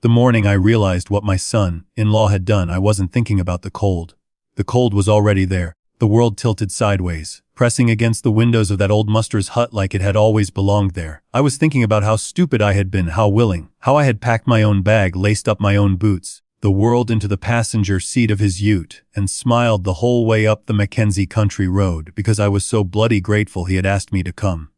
The morning I realized what my son-in-law had done, I wasn't thinking about the cold. The cold was already there. The world tilted sideways, pressing against the windows of that old muster's hut like it had always belonged there. I was thinking about how stupid I had been, how willing, how I had packed my own bag, laced up my own boots, the world into the passenger seat of his ute, and smiled the whole way up the Mackenzie Country road because I was so bloody grateful he had asked me to come.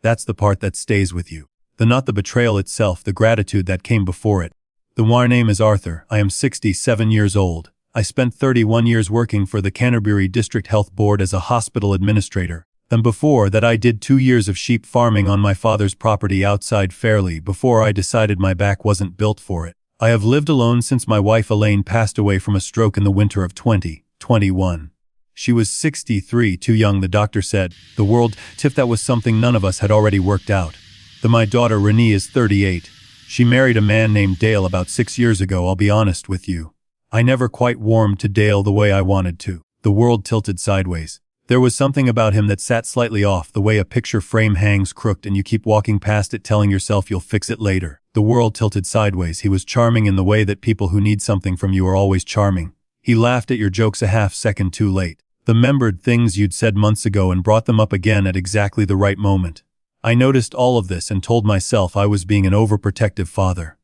That's the part that stays with you. Not the betrayal itself, the gratitude that came before it. My name is Arthur. I am 67 years old. I spent 31 years working for the Canterbury District Health Board as a hospital administrator. Then before that I did 2 years of sheep farming on my father's property outside Fairley before I decided my back wasn't built for it. I have lived alone since my wife Elaine passed away from a stroke in the winter of 2021. She was 63, too young, the doctor said. The world tipped that was something none of us had already worked out. My daughter Renee is 38. She married a man named Dale about 6 years ago. I'll be honest with you, I never quite warmed to Dale the way I wanted to. The world tilted sideways. There was something about him that sat slightly off, the way a picture frame hangs crooked and you keep walking past it telling yourself you'll fix it later. The world tilted sideways. He was charming in the way that people who need something from you are always charming. He laughed at your jokes a half second too late. Remembered things you'd said months ago and brought them up again at exactly the right moment. I noticed all of this and told myself I was being an overprotective father.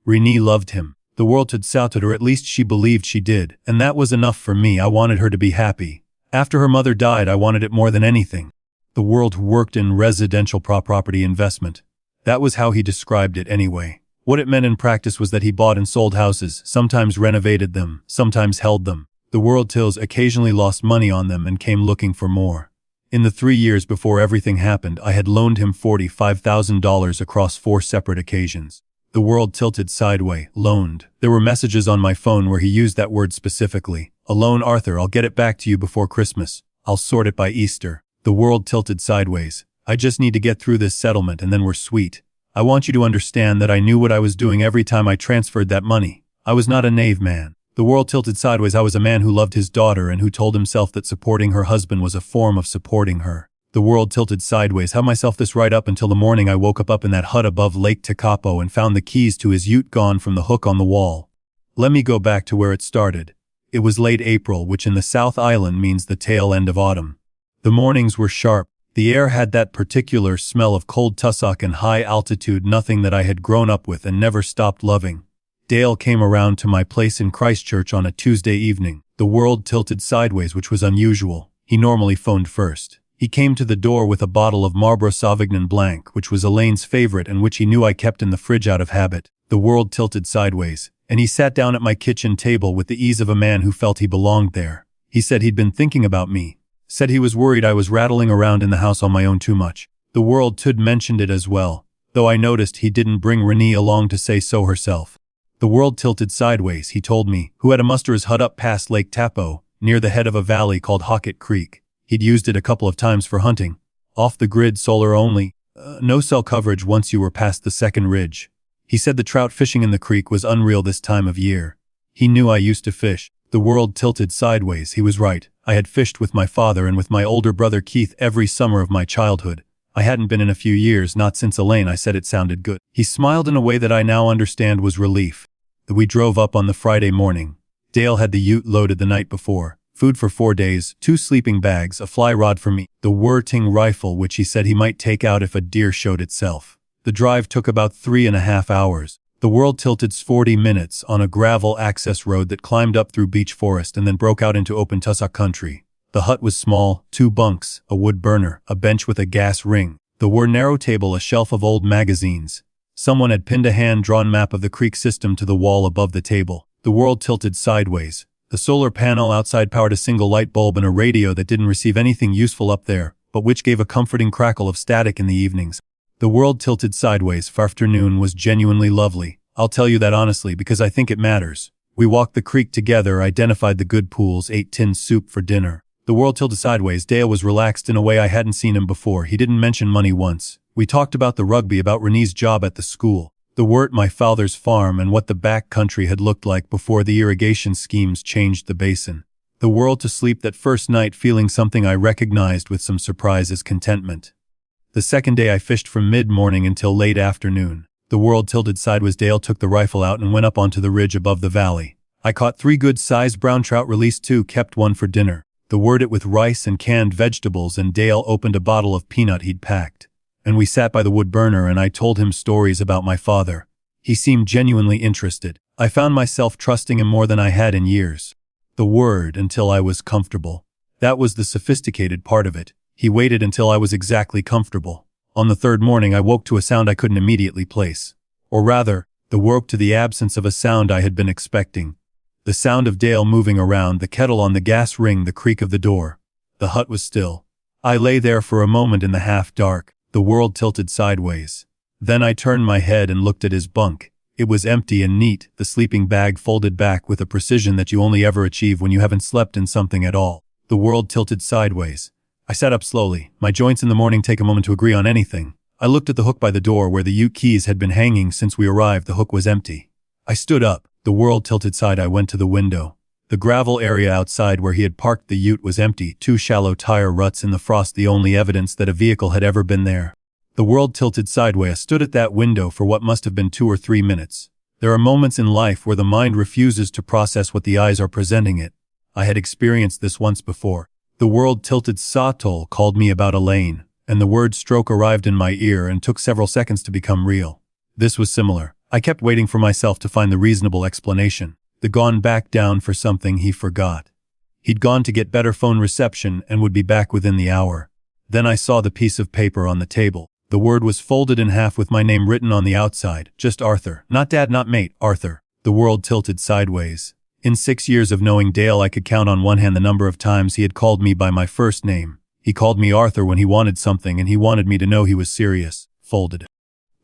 Renee loved him. The world had shouted, or at least she believed she did, and that was enough for me. I wanted her to be happy. After her mother died, I wanted it more than anything. The world worked in residential property investment. That was how he described it anyway. What it meant in practice was that he bought and sold houses, sometimes renovated them, sometimes held them. The world tills occasionally lost money on them and came looking for more. In the 3 years before everything happened, I had loaned him $45,000 across 4 separate occasions. The world tilted sideways. Loaned. There were messages on my phone where he used that word specifically. A loan, Arthur, I'll get it back to you before Christmas. I'll sort it by Easter. The world tilted sideways. I just need to get through this settlement and then we're sweet. I want you to understand that I knew what I was doing every time I transferred that money. I was not a naive man. The world tilted sideways. I was a man who loved his daughter and who told himself that supporting her husband was a form of supporting her. The world tilted sideways. Had myself this right up until the morning I woke up in that hut above Lake Tekapo and found the keys to his ute gone from the hook on the wall. Let me go back to where it started. It was late April, which in the South Island means the tail end of autumn. The mornings were sharp. The air had that particular smell of cold tussock and high altitude, nothing that I had grown up with and never stopped loving. Dale came around to my place in Christchurch on a Tuesday evening. The world tilted sideways, which was unusual. He normally phoned first. He came to the door with a bottle of Marlborough Sauvignon Blanc, which was Elaine's favorite and which he knew I kept in the fridge out of habit. The world tilted sideways, and he sat down at my kitchen table with the ease of a man who felt he belonged there. He said he'd been thinking about me. Said he was worried I was rattling around in the house on my own too much. The world tilted mentioned it as well, though I noticed he didn't bring Renee along to say so herself. The world tilted sideways, he told me, who had a muster's hut up past Lake Tekapo, near the head of a valley called Halkett Creek. He'd used it a couple of times for hunting. Off-the-grid, solar only. No cell coverage once you were past the second ridge. He said the trout fishing in the creek was unreal this time of year. He knew I used to fish. The world tilted sideways. He was right. I had fished with my father and with my older brother Keith every summer of my childhood. I hadn't been in a few years, not since Elaine. I said it sounded good. He smiled in a way that I now understand was relief. We drove up on the Friday morning. Dale had the ute loaded the night before. Food for 4 days, 2 sleeping bags, a fly rod for me, the Werting rifle which he said he might take out if a deer showed itself. The drive took about 3.5 hours. The world tilted 40 minutes on a gravel access road that climbed up through beech forest and then broke out into open tussock country. The hut was small, 2 bunks, a wood burner, a bench with a gas ring. The narrow table, a shelf of old magazines. Someone had pinned a hand-drawn map of the creek system to the wall above the table. The world tilted sideways. The solar panel outside powered a single light bulb and a radio that didn't receive anything useful up there, but which gave a comforting crackle of static in the evenings. The world tilted sideways. Afternoon was genuinely lovely. I'll tell you that honestly because I think it matters. We walked the creek together, identified the good pools, ate tinned soup for dinner. The world tilted sideways. Dale was relaxed in a way I hadn't seen him before. He didn't mention money once. We talked about the rugby, about Renee's job at the school, the wort my father's farm, and what the back country had looked like before the irrigation schemes changed the basin. The world to sleep that first night feeling something I recognized with some surprise as contentment. The second day I fished from mid-morning until late afternoon. The world tilted sideways. Dale took the rifle out and went up onto the ridge above the valley. I caught 3 good-sized brown trout, released 2, kept 1 for dinner. The word it with rice and canned vegetables, and Dale opened a bottle of peanut he'd packed. And we sat by the wood burner and I told him stories about my father. He seemed genuinely interested. I found myself trusting him more than I had in years. The word until I was comfortable. That was the sophisticated part of it. He waited until I was exactly comfortable. On the 3rd morning I woke to a sound I couldn't immediately place. Or rather, woke to the absence of a sound I had been expecting. The sound of Dale moving around, the kettle on the gas ring, the creak of the door. The hut was still. I lay there for a moment in the half-dark, the world tilted sideways. Then I turned my head and looked at his bunk. It was empty and neat, the sleeping bag folded back with a precision that you only ever achieve when you haven't slept in something at all. The world tilted sideways. I sat up slowly. My joints in the morning take a moment to agree on anything. I looked at the hook by the door where the ute keys had been hanging since we arrived. The hook was empty. I stood up. The world tilted side. I went to the window. The gravel area outside where he had parked the ute was empty, 2 shallow tire ruts in the frost, the only evidence that a vehicle had ever been there. The world tilted sideways. I stood at that window for what must have been 2 or 3 minutes. There are moments in life where the mind refuses to process what the eyes are presenting it. I had experienced this once before. The world tilted Satol called me about Elaine, and the word stroke arrived in my ear and took several seconds to become real. This was similar. I kept waiting for myself to find the reasonable explanation. The gone back down for something he forgot. He'd gone to get better phone reception and would be back within the hour. Then I saw the piece of paper on the table. The word was folded in half with my name written on the outside. Just Arthur. Not Dad, not mate, Arthur. The world tilted sideways. In 6 years of knowing Dale, I could count on one hand the number of times he had called me by my first name. He called me Arthur when he wanted something and he wanted me to know he was serious. Folded.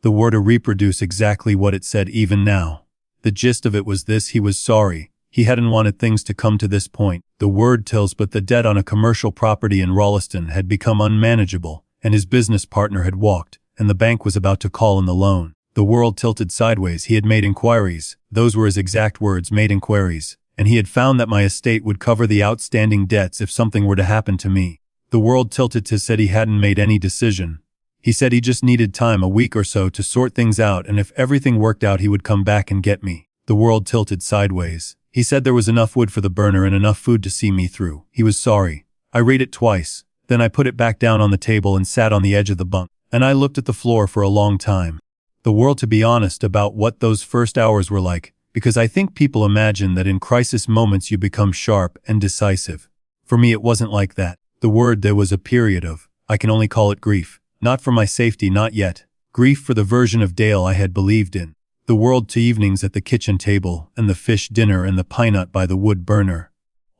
The word to reproduce exactly what it said even now. The gist of it was this: he was sorry. He hadn't wanted things to come to this point. The word tells, but the debt on a commercial property in Rolliston had become unmanageable, and his business partner had walked, and the bank was about to call in the loan. The world tilted sideways. He had made inquiries. Those were his exact words, made inquiries. And he had found that my estate would cover the outstanding debts if something were to happen to me. The world tilted to said he hadn't made any decision. He said he just needed time, a week or so, to sort things out, and if everything worked out he would come back and get me. The world tilted sideways. He said there was enough wood for the burner and enough food to see me through. He was sorry. I read it twice. Then I put it back down on the table and sat on the edge of the bunk. And I looked at the floor for a long time. The world, to be honest about what those first hours were like, because I think people imagine that in crisis moments you become sharp and decisive. For me it wasn't like that. The word, there was a period of, I can only call it grief. Not for my safety, not yet. Grief for the version of Dale I had believed in. The world to evenings at the kitchen table, and the fish dinner and the pine-nut by the wood burner.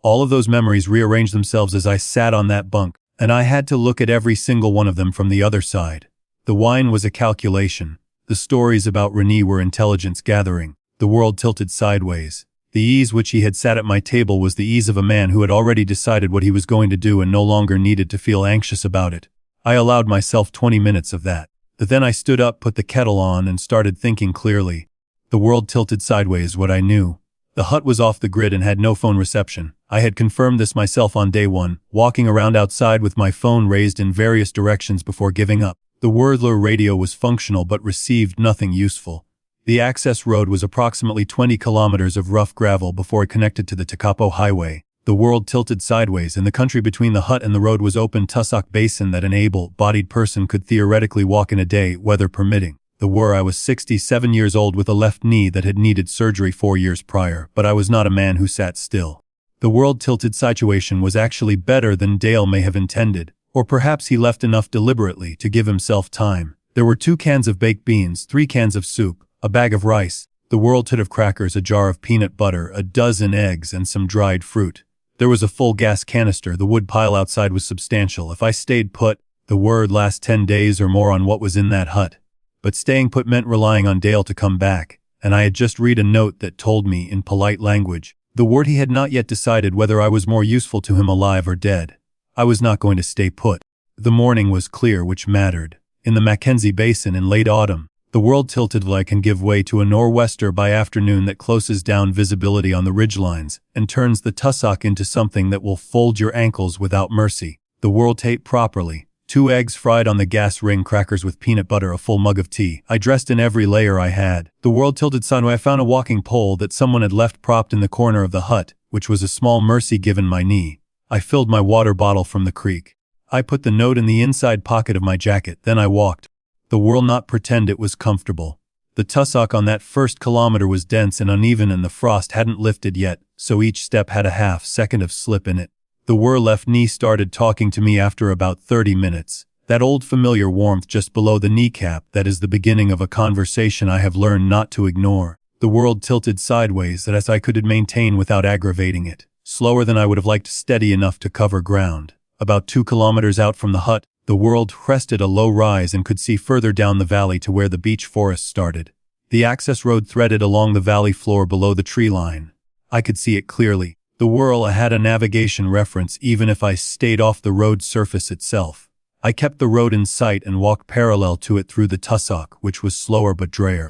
All of those memories rearranged themselves as I sat on that bunk, and I had to look at every single one of them from the other side. The wine was a calculation. The stories about Renee were intelligence gathering. The world tilted sideways. The ease which he had sat at my table was the ease of a man who had already decided what he was going to do and no longer needed to feel anxious about it. I allowed myself 20 minutes of that. Then I stood up, put the kettle on, and started thinking clearly. The world tilted sideways. What I knew. The hut was off the grid and had no phone reception. I had confirmed this myself on day 1, walking around outside with my phone raised in various directions before giving up. The Wordler radio was functional but received nothing useful. The access road was approximately 20 kilometers of rough gravel before it connected to the Takapo Highway. The world tilted sideways, and the country between the hut and the road was open tussock basin that an able-bodied person could theoretically walk in a day, weather permitting. I was 67 years old with a left knee that had needed surgery 4 years prior, but I was not a man who sat still. The world tilted situation was actually better than Dale may have intended. Or perhaps he left enough deliberately to give himself time. There were 2 cans of baked beans, 3 cans of soup, a bag of rice, the world tin of crackers, a jar of peanut butter, a dozen eggs, and some dried fruit. There was a full gas canister. The wood pile outside was substantial. If I stayed put, the word last 10 days or more on what was in that hut. But staying put meant relying on Dale to come back, and I had just read a note that told me in polite language. The word, he had not yet decided whether I was more useful to him alive or dead. I was not going to stay put. The morning was clear, which mattered. In the Mackenzie Basin in late autumn, the world tilted like and give way to a nor'wester by afternoon that closes down visibility on the ridgelines and turns the tussock into something that will fold your ankles without mercy. The world tape properly, 2 eggs fried on the gas ring, crackers with peanut butter, a full mug of tea. I dressed in every layer I had. The world tilted sideways. I found a walking pole that someone had left propped in the corner of the hut, which was a small mercy given my knee. I filled my water bottle from the creek. I put the note in the inside pocket of my jacket, then I walked. The world not pretend it was comfortable. The tussock on that first kilometer was dense and uneven and the frost hadn't lifted yet, so each step had a half-second of slip in it. The left knee started talking to me after about 30 minutes. That old familiar warmth just below the kneecap that is the beginning of a conversation I have learned not to ignore. The world tilted sideways as I could maintain without aggravating it. Slower than I would have liked, steady enough to cover ground. About 2 kilometers out from the hut, the world crested a low rise and could see further down the valley to where the beech forest started. The access road threaded along the valley floor below the tree line. I could see it clearly. The whirl had a navigation reference even if I stayed off the road surface itself. I kept the road in sight and walked parallel to it through the tussock, which was slower but drier.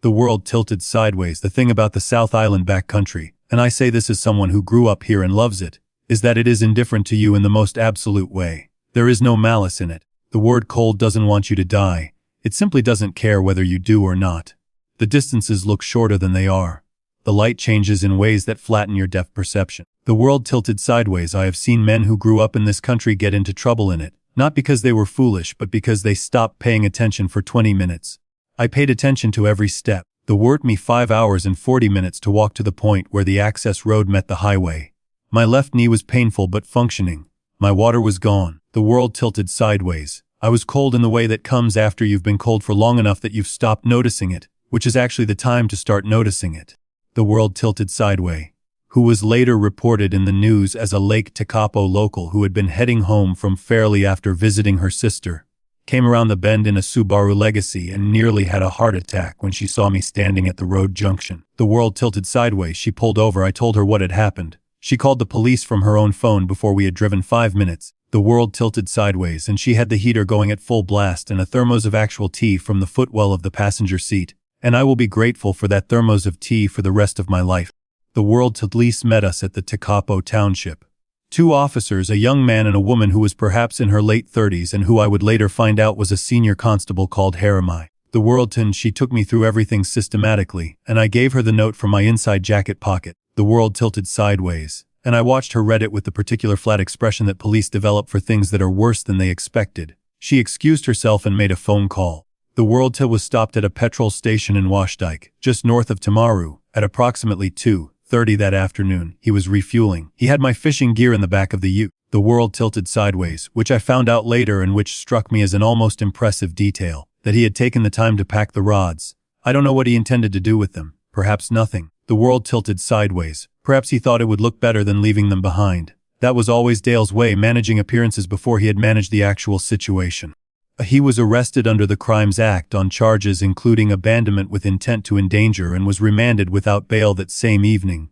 The world tilted sideways. The thing about the South Island backcountry, and I say this as someone who grew up here and loves it, is that it is indifferent to you in the most absolute way. There is no malice in it. The word cold doesn't want you to die. It simply doesn't care whether you do or not. The distances look shorter than they are. The light changes in ways that flatten your depth perception. The world tilted sideways. I have seen men who grew up in this country get into trouble in it, not because they were foolish but because they stopped paying attention for 20 minutes. I paid attention to every step. The worked me 5 hours and 40 minutes to walk to the point where the access road met the highway. My left knee was painful but functioning. My water was gone. The world tilted sideways. I was cold in the way that comes after you've been cold for long enough that you've stopped noticing it, which is actually the time to start noticing it. The world tilted sideways. Who was later reported in the news as a Lake Tekapo local who had been heading home from Fairley after visiting her sister, came around the bend in a Subaru Legacy and nearly had a heart attack when she saw me standing at the road junction. The world tilted sideways. She pulled over. I told her what had happened. She called the police from her own phone before we had driven 5 minutes. The world tilted sideways and she had the heater going at full blast and a thermos of actual tea from the footwell of the passenger seat. And I will be grateful for that thermos of tea for the rest of my life. The world police met us at the Tekapo Township. 2 officers, a young man and a woman who was perhaps in her late 30s and who I would later find out was a senior constable called Haramai. The world she took me through everything systematically, and I gave her the note from my inside jacket pocket. The world tilted sideways, and I watched her read it with the particular flat expression that police develop for things that are worse than they expected. She excused herself and made a phone call. The world was stopped at a petrol station in Washdyke, just north of Timaru, at approximately 2:30 that afternoon. He was refueling. He had my fishing gear in the back of the ute. The world tilted sideways, which I found out later and which struck me as an almost impressive detail, that he had taken the time to pack the rods. I don't know what he intended to do with them. Perhaps nothing. The world tilted sideways. Perhaps he thought it would look better than leaving them behind. That was always Dale's way, managing appearances before he had managed the actual situation. He was arrested under the Crimes Act on charges including abandonment with intent to endanger and was remanded without bail that same evening.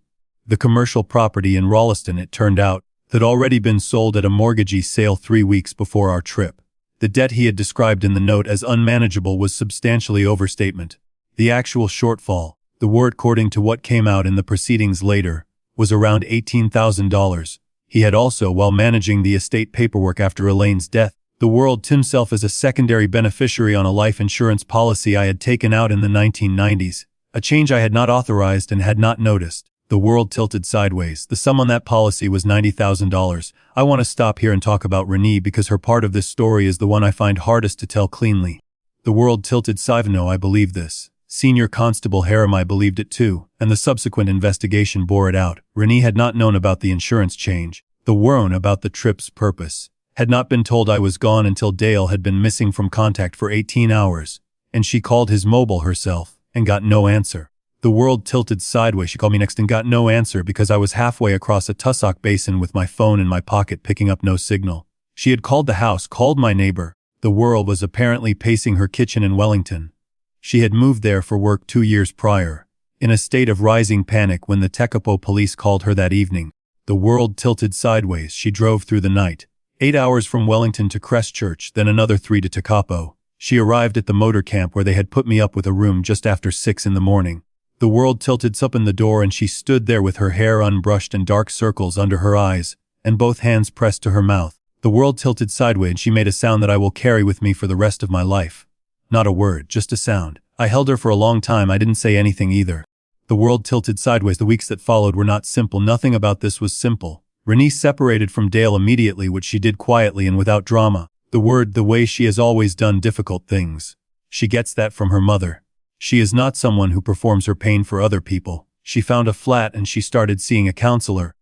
The commercial property in Rolleston, it turned out, had already been sold at a mortgagee sale 3 weeks before our trip. The debt he had described in the note as unmanageable was substantially overstatement. The actual shortfall, the word according to what came out in the proceedings later, was around $18,000. He had also, while managing the estate paperwork after Elaine's death, the world himself as a secondary beneficiary on a life insurance policy I had taken out in the 1990s, a change I had not authorized and had not noticed. The world tilted sideways. The sum on that policy was $90,000. I want to stop here and talk about Renee because her part of this story is the one I find hardest to tell cleanly. The world tilted sideways. No, I believe this. Senior Constable Haramai believed it too, and the subsequent investigation bore it out. Renee had not known about the insurance change, the worn about the trip's purpose, had not been told I was gone until Dale had been missing from contact for 18 hours, and she called his mobile herself, and got no answer. The world tilted sideways. She called me next and got no answer because I was halfway across a tussock basin with my phone in my pocket picking up no signal. She had called the house, called my neighbor. The world was apparently pacing her kitchen in Wellington. She had moved there for work 2 years prior, in a state of rising panic when the Tekapo police called her that evening. The world tilted sideways. She drove through the night. 8 hours from Wellington to Christchurch, then another 3 to Tekapo. She arrived at the motor camp where they had put me up with a room just after 6 in the morning. The world tilted up in the door and she stood there with her hair unbrushed and dark circles under her eyes, and both hands pressed to her mouth. The world tilted sideways and she made a sound that I will carry with me for the rest of my life. Not a word, just a sound. I held her for a long time. I didn't say anything either. The world tilted sideways. The weeks that followed were not simple. Nothing about this was simple. Renee separated from Dale immediately, which she did quietly and without drama. The way she has always done difficult things. She gets that from her mother. She is not someone who performs her pain for other people. She found a flat and she started seeing a counselor.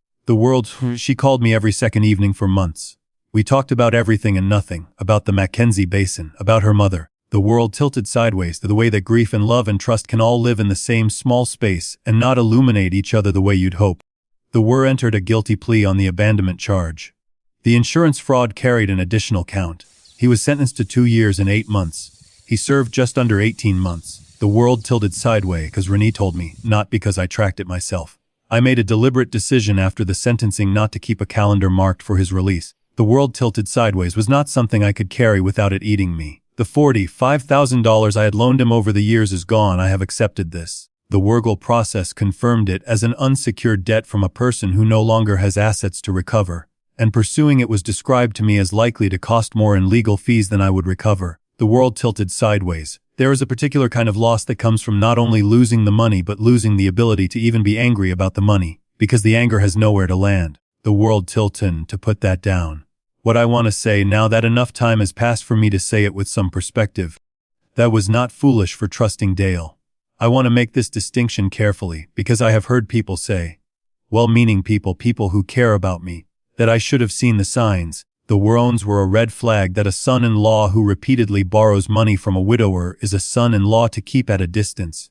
She called me every second evening for months. We talked about everything and nothing, about the Mackenzie Basin, about her mother. The world tilted sideways, the way that grief and love and trust can all live in the same small space and not illuminate each other the way you'd hope. The entered a guilty plea on the abandonment charge. The insurance fraud carried an additional count. He was sentenced to 2 years and 8 months. He served just under 18 months. The world tilted sideways because Renee told me, not because I tracked it myself. I made a deliberate decision after the sentencing not to keep a calendar marked for his release. The world tilted sideways was not something I could carry without it eating me. The $45,000 I had loaned him over the years is gone. I have accepted this. The Wurgle process confirmed it as an unsecured debt from a person who no longer has assets to recover, and pursuing it was described to me as likely to cost more in legal fees than I would recover. The world tilted sideways. There is a particular kind of loss that comes from not only losing the money but losing the ability to even be angry about the money, because the anger has nowhere to land. The world tilted to put that down. What I want to say now that enough time has passed for me to say it with some perspective. That was not foolish for trusting Dale. I want to make this distinction carefully because I have heard people say, well-meaning people who care about me, that I should have seen the signs. The Warrens were a red flag that a son-in-law who repeatedly borrows money from a widower is a son-in-law to keep at a distance.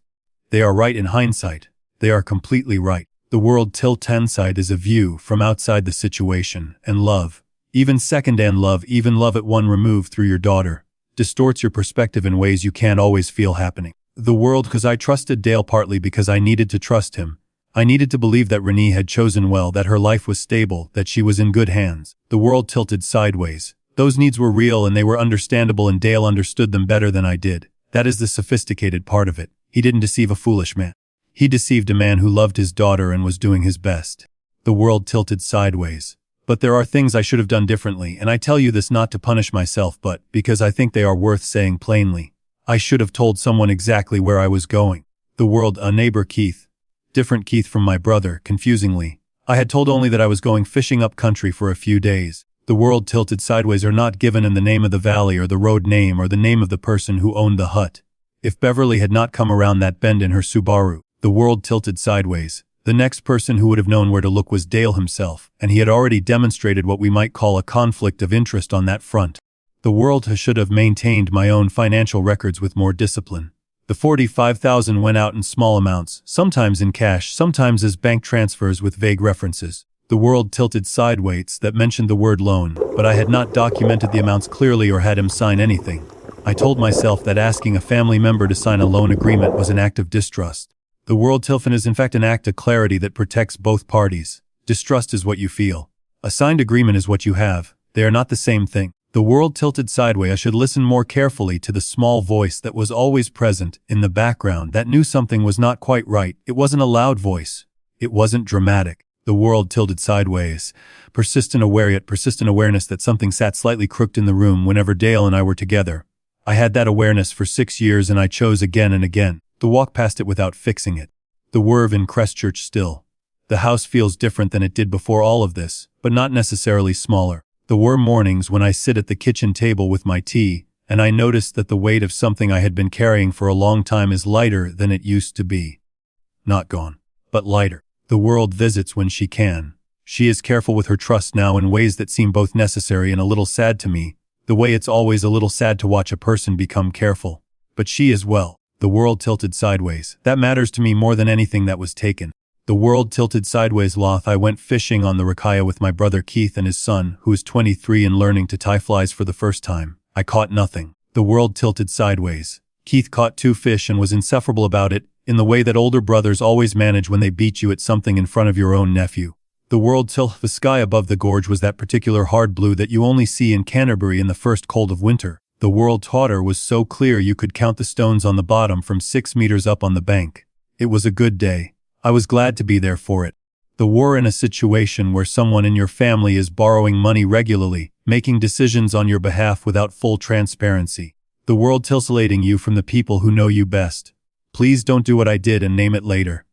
They are right in hindsight. They are completely right. The world tilted side is a view from outside the situation, and love, even second-hand love, even love at one remove through your daughter, distorts your perspective in ways you can't always feel happening. The world because I trusted Dale partly because I needed to trust him. I needed to believe that Renee had chosen well, that her life was stable, that she was in good hands. The world tilted sideways. Those needs were real and they were understandable, and Dale understood them better than I did. That is the sophisticated part of it. He didn't deceive a foolish man. He deceived a man who loved his daughter and was doing his best. The world tilted sideways. But there are things I should have done differently, and I tell you this not to punish myself but because I think they are worth saying plainly. I should have told someone exactly where I was going. The world, a neighbor Keith. Different Keith from my brother, confusingly. I had told only that I was going fishing up country for a few days. The world tilted sideways are not given in the name of the valley or the road name or the name of the person who owned the hut. If Beverly had not come around that bend in her Subaru, the world tilted sideways. The next person who would have known where to look was Dale himself, and he had already demonstrated what we might call a conflict of interest on that front. The world should have maintained my own financial records with more discipline. The $45,000 went out in small amounts, sometimes in cash, sometimes as bank transfers with vague references. The world tilted sideways that mentioned the word loan, but I had not documented the amounts clearly or had him sign anything. I told myself that asking a family member to sign a loan agreement was an act of distrust. The world tilted is in fact an act of clarity that protects both parties. Distrust is what you feel. A signed agreement is what you have. They are not the same thing. The world tilted sideways. I should listen more carefully to the small voice that was always present in the background that knew something was not quite right. It wasn't a loud voice. It wasn't dramatic. The world tilted sideways. Persistent awareness that something sat slightly crooked in the room whenever Dale and I were together. I had that awareness for 6 years and I chose again and again to walk past it without fixing it. The Werve in Christchurch still. The house feels different than it did before all of this, but not necessarily smaller. There were mornings when I sit at the kitchen table with my tea, and I notice that the weight of something I had been carrying for a long time is lighter than it used to be. Not gone, but lighter. The world visits when she can. She is careful with her trust now in ways that seem both necessary and a little sad to me, the way it's always a little sad to watch a person become careful. But she is well. The world tilted sideways. That matters to me more than anything that was taken. The world tilted sideways. I went fishing on the Rakaya with my brother Keith and his son, who is 23 and learning to tie flies for the first time. I caught nothing. The world tilted sideways. Keith caught 2 fish and was insufferable about it, in the way that older brothers always manage when they beat you at something in front of your own nephew. The world tilted. The sky above the gorge was that particular hard blue that you only see in Canterbury in the first cold of winter. The world's water was so clear you could count the stones on the bottom from 6 meters up on the bank. It was a good day. I was glad to be there for it. The war in a situation where someone in your family is borrowing money regularly, making decisions on your behalf without full transparency. The world isolating you from the people who know you best. Please don't do what I did and name it later.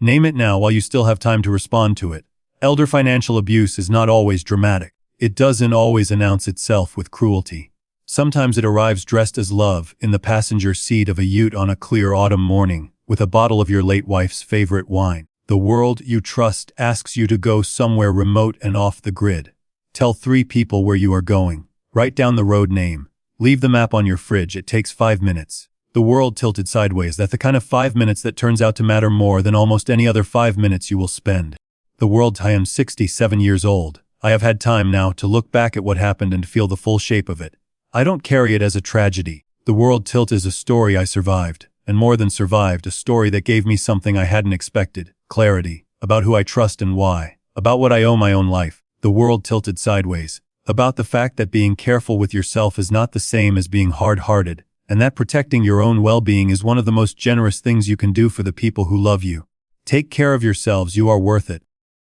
Name it now while you still have time to respond to it. Elder financial abuse is not always dramatic. It doesn't always announce itself with cruelty. Sometimes it arrives dressed as love in the passenger seat of a ute on a clear autumn morning, with a bottle of your late wife's favorite wine. The world you trust asks you to go somewhere remote and off the grid. Tell 3 people where you are going. Write down the road name. Leave the map on your fridge. It takes 5 minutes. The world tilted sideways. That's the kind of 5 minutes that turns out to matter more than almost any other 5 minutes you will spend. The world. I am 67 years old. I have had time now to look back at what happened and feel the full shape of it. I don't carry it as a tragedy. The world tilt is a story I survived, and more than survived, a story that gave me something I hadn't expected. Clarity, about who I trust and why, about what I owe my own life. The world tilted sideways, about the fact that being careful with yourself is not the same as being hard-hearted, and that protecting your own well-being is one of the most generous things you can do for the people who love you. Take care of yourselves. You are worth it.